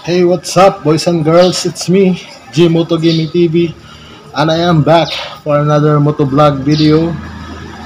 Hey, what's up, boys and girls? It's me, G Moto Gaming TV, and I am back for another moto vlog video.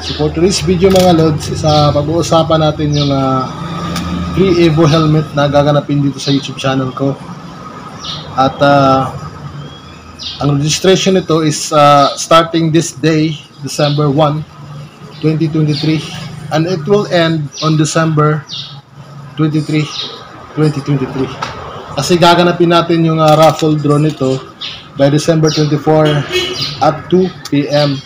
So for today's video mga lods, pag-uusapan natin yung free Evo helmet na gaganapin dito sa YouTube channel ko. At ang registration nito is starting this day, December 1, 2023, and it will end on December 23, 2023. Kasi gaganapin natin yung raffle draw nito by December 24 at 2 PM.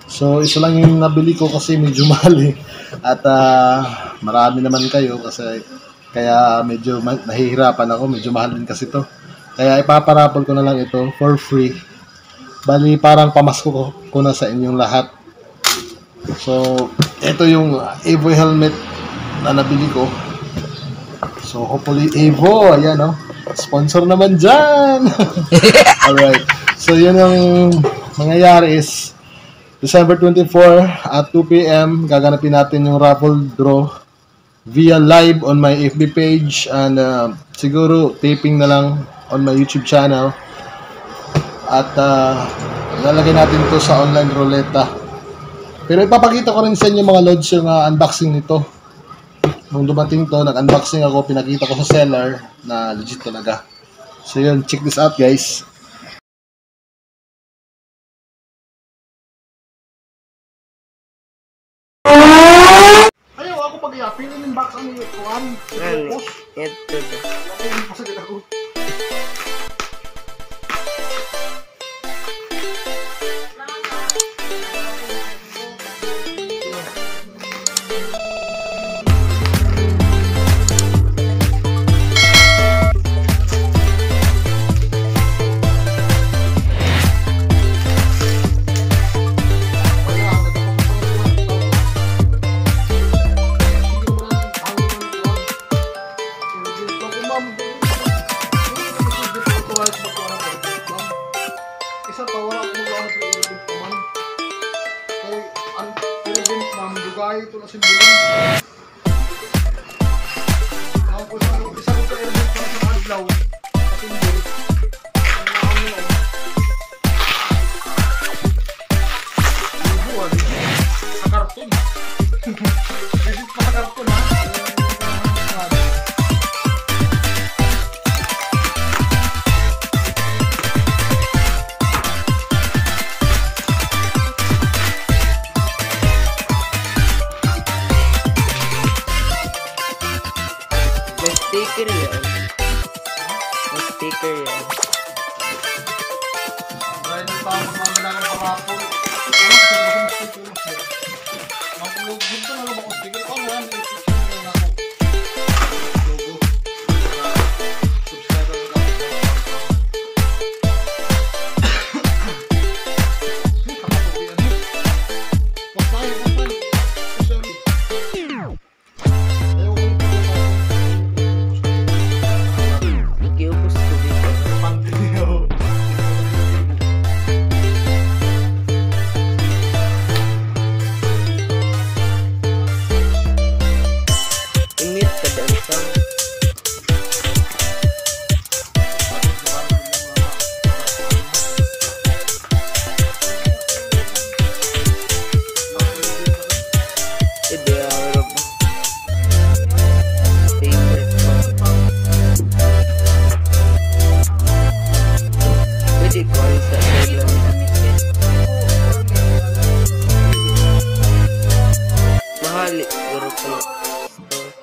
So isa lang yung nabili ko kasi medyo mahal eh. At marami naman kayo kasi kaya medyo nahihirapan ako, medyo mahal din kasi to. Kaya ipaparaffle ko na lang ito for free. Bali parang pamasko ko na sa inyong lahat. So ito yung Evo helmet na nabili ko. So hopefully Evo, ayan oh. Sponsor naman dyan. Alright. So yun ang mangyayari is December 24 at 2 PM gaganapin natin yung raffle draw via live on my FB page and siguro taping na lang on my YouTube channel. At lalagay natin to sa online ruleta. Pero ipapakita ko rin sa inyo mga lods yung unboxing nito. Nung dumating to, nag-unboxing ako, pinakita ko sa seller na legit talaga. So yun, check this out guys. Ayaw ako pag-iapin, yung box ang ikuan. Ito. Pasagin ako. Isa pa wala akong lahat ng event naman. Kaya ang event ma'am, dugay ito na simbolin. Ako sa isa ko sa event para sa adlaw. Kasimbol. Ibuan. Sa karton. Visit pa sa karton ha. Sticker yan. Sticker yan. Dahil yung tao magmamala ng parapol. Makulog dito na lang ako sticker. Oh, yan. I-sticker na ako. Logo. Subscriber na ako. Kapatuloy yan eh. Pasay.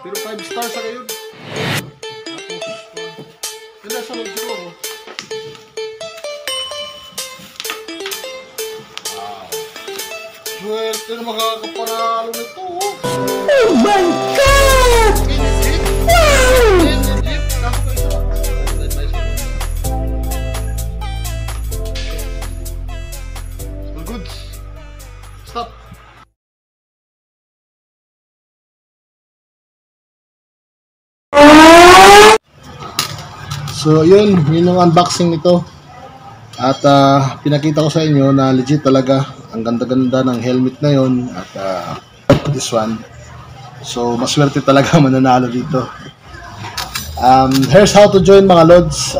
Pero 5 stars sa ngayon. Tapos, sa loob siguro. Wow. Swerte na makakaparalo nito. Oh my God! All good. Stop. So yun yung unboxing nito. At pinakita ko sa inyo na legit talaga. Ang ganda-ganda ng helmet na yun. At this one. So maswerte talaga mananalo dito. Here's how to join mga lods.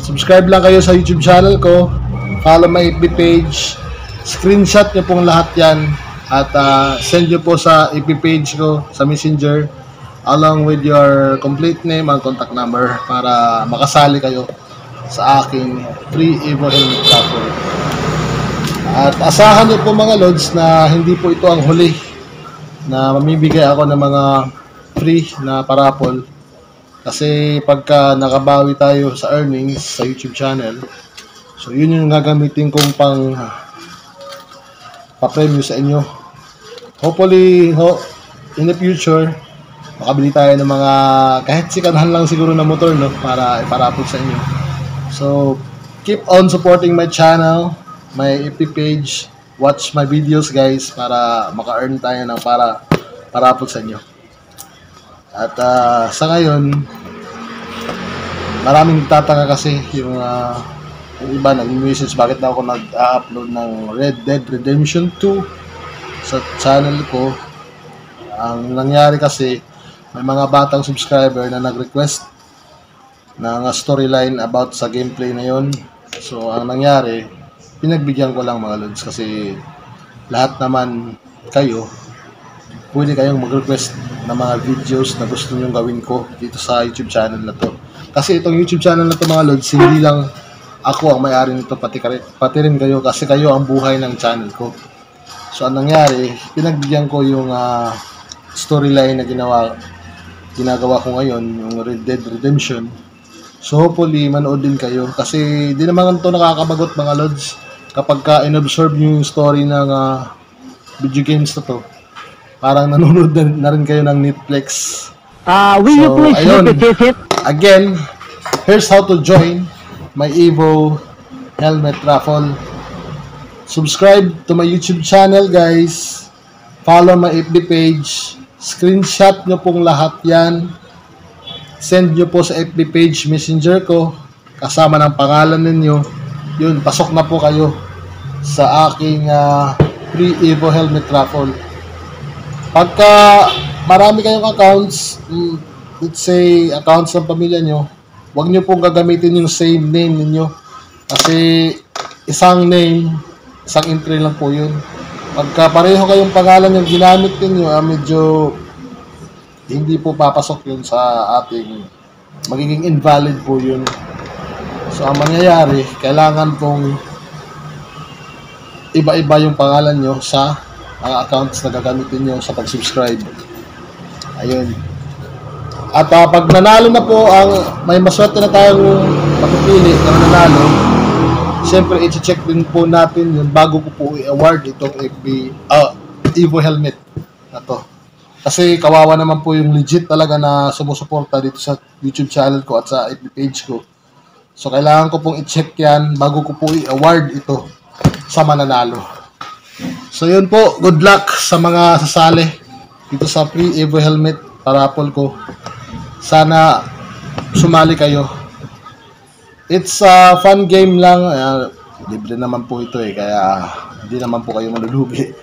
Subscribe lang kayo sa YouTube channel ko. Follow my FB page. Screenshot nyo pong lahat yan. At send nyo po sa FB page ko sa Messenger along with your complete name and contact number para makasali kayo sa aking free Evo Helmet raffle. At asahan nyo po mga lods na hindi po ito ang huli na mamibigay ako ng mga free na paraffle. Kasi pagka nakabawi tayo sa earnings sa YouTube channel, so yun yung gagamitin kong pa-premyo sa inyo. Hopefully, in the future, makabili tayo ng mga kahit sikanhan lang siguro na motor, no, para iparapol sa inyo. So, keep on supporting my channel, my FB page, watch my videos guys para maka-earn tayo ng parapol sa inyo. At sa ngayon, maraming nagtataka kasi yung iba nag-message bakit daw ako nag-upload ng Red Dead Redemption 2 sa channel ko. Ang nangyari kasi, may mga batang subscriber na nag-request ng storyline about sa gameplay na yon. So, ang nangyari, pinagbigyan ko lang mga lods kasi lahat naman kayo, pwede kayong mag-request ng mga videos na gusto nyong gawin ko dito sa YouTube channel na to. Kasi itong YouTube channel na to mga lods, hindi lang ako ang may-ari nito, pati rin kayo kasi kayo ang buhay ng channel ko. So, ang nangyari, pinagbigyan ko yung storyline na ginagawa ko ngayon, yung Red Dead Redemption. So, hopefully, manood din kayo. Kasi, di naman ito nakakabagot mga lods. Kapag in-observe nyo yung story ng video games na to, parang nanonood na rin kayo ng Netflix. Will you please repeat it? Again, here's how to join my Evo Helmet raffle. Subscribe to my YouTube channel guys. Follow my FB page. Screenshot nyo pong lahat yan. Send nyo po sa FB page Messenger ko kasama ng pangalan ninyo. Yun, pasok na po kayo sa aking free Evo Helmet raffle. Pagka marami kayong accounts, let's say accounts ng pamilya nyo, huwag nyo pong gagamitin yung same name ninyo. Kasi isang name, isang entry lang po yun. Pagka pareho kayong pangalan yung ginamit ninyo, medyo hindi po papasok yun sa ating, magiging invalid po yun. So, ang mangyayari, kailangan pong iba-iba yung pangalan nyo sa mga accounts na gagamitin nyo sa pag-subscribe. Ayun. At pag nanalo na po, may maswerte na tayong mapipili na nanalo, siyempre, i-check din po natin yun bago ko po i-award itong Evo Helmet na to. Kasi kawawa naman po yung legit talaga na sumusuporta dito sa YouTube channel ko at sa FB page ko. So, kailangan ko pong i-check yan bago ko po i-award ito sa mananalo. So, yun po. Good luck sa mga sasali dito sa free Evo Helmet parapol ko. Sana sumali kayo. It's a fun game lang. Libre naman po ito kaya hindi naman po kayo malulugi.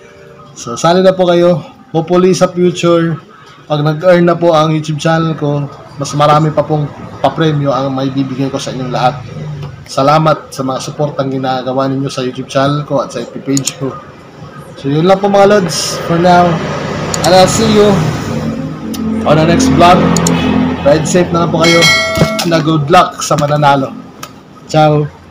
So, sali na po kayo. Hopefully sa future, pag nag-earn na po ang YouTube channel ko, mas marami pa pong papremyo ang may bibigay ko sa inyong lahat. Salamat sa mga supportang ginagawa ninyo sa YouTube channel ko at sa FB page ko. So, yun lang po mga lods for now. And I'll see you on the next vlog. Ride safe na po kayo. Na good luck sa mananalo. Ciao!